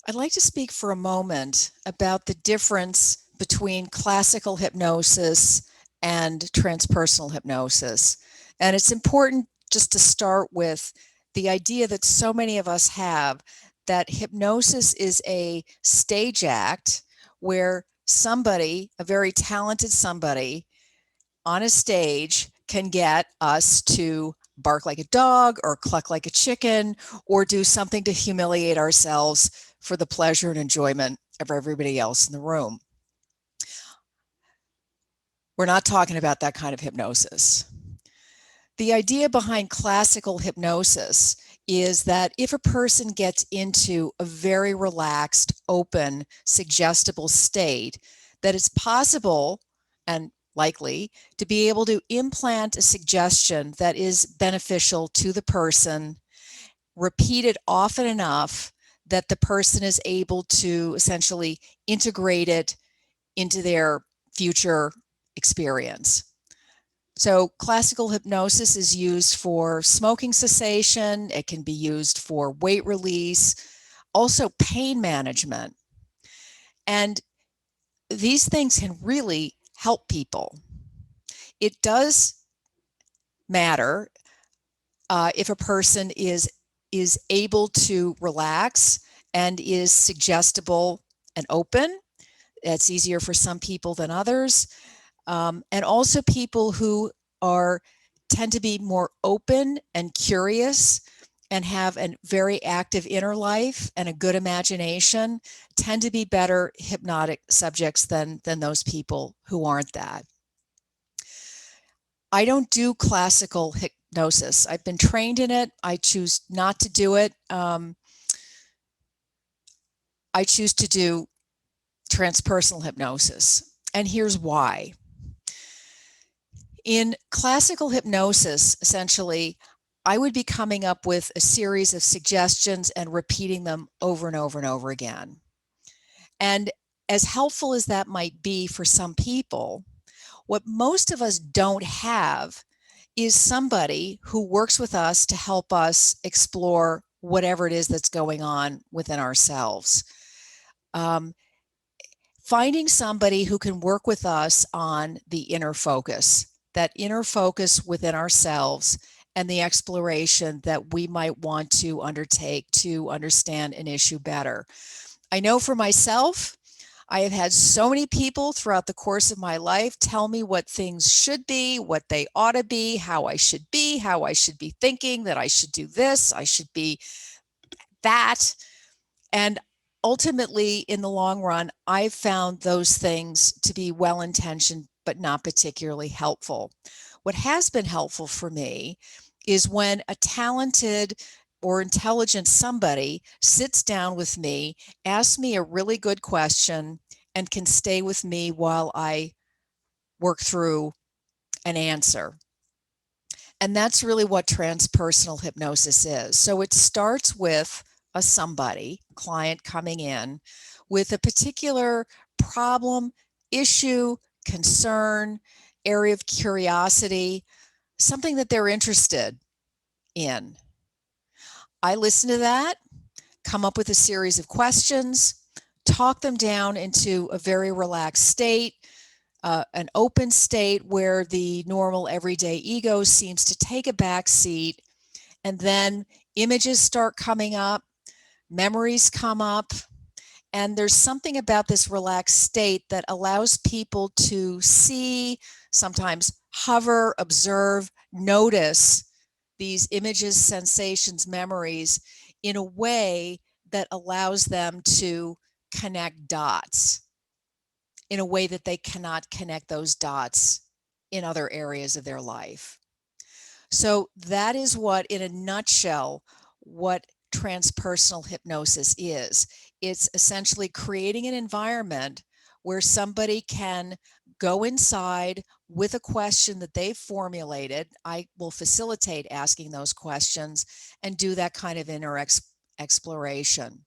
I'd like to speak for a moment about the difference between classical hypnosis and transpersonal hypnosis. And it's important just to start with the idea that so many of us have that hypnosis is a stage act where somebody, a very talented somebody on a stage, can get us to bark like a dog or cluck like a chicken or do something to humiliate ourselves for the pleasure and enjoyment of everybody else in the room. We're not talking about that kind of hypnosis. The idea behind classical hypnosis is that if a person gets into a very relaxed, open, suggestible state, that it's possible and likely to be able to implant a suggestion that is beneficial to the person, repeat it often enough that the person is able to essentially integrate it into their future experience. So classical hypnosis is used for smoking cessation. It can be used for weight release, also pain management. And these things can really help people. It does matter if a person is able to relax and is suggestible and open. It's easier for some people than others. And also people who tend to be more open and curious and have a very active inner life and a good imagination tend to be better hypnotic subjects than those people who aren't that. I don't do classical hypnosis. I've been trained in it. I choose not to do it. I choose to do transpersonal hypnosis. And here's why. In classical hypnosis, essentially, I would be coming up with a series of suggestions and repeating them over and over and over again. And as helpful as that might be for some people, what most of us don't have is somebody who works with us to help us explore whatever it is that's going on within ourselves. Finding somebody who can work with us on the inner focus, that inner focus within ourselves and the exploration that we might want to undertake to understand an issue better. I know for myself, I have had so many people throughout the course of my life tell me what things should be, what they ought to be, how I should be, how I should be thinking, that I should do this, I should be that. And ultimately, in the long run, I've found those things to be well-intentioned, but not particularly helpful. What has been helpful for me is when a talented or intelligent somebody sits down with me, asks me a really good question, and can stay with me while I work through an answer. And that's really what transpersonal hypnosis is. So it starts with a somebody, client coming in with a particular problem, issue, concern, area of curiosity, something that they're interested in. I listen to that, come up with a series of questions, talk them down into a very relaxed state, an open state where the normal everyday ego seems to take a back seat, and then images start coming up, memories come up, and there's something about this relaxed state that allows people to see, sometimes hover, observe, notice these images, sensations, memories in a way that allows them to connect dots in a way that they cannot connect those dots in other areas of their life. So that is what, in a nutshell, what transpersonal hypnosis is. It's essentially creating an environment where somebody can go inside with a question that they've formulated. I will facilitate asking those questions and do that kind of inner exploration.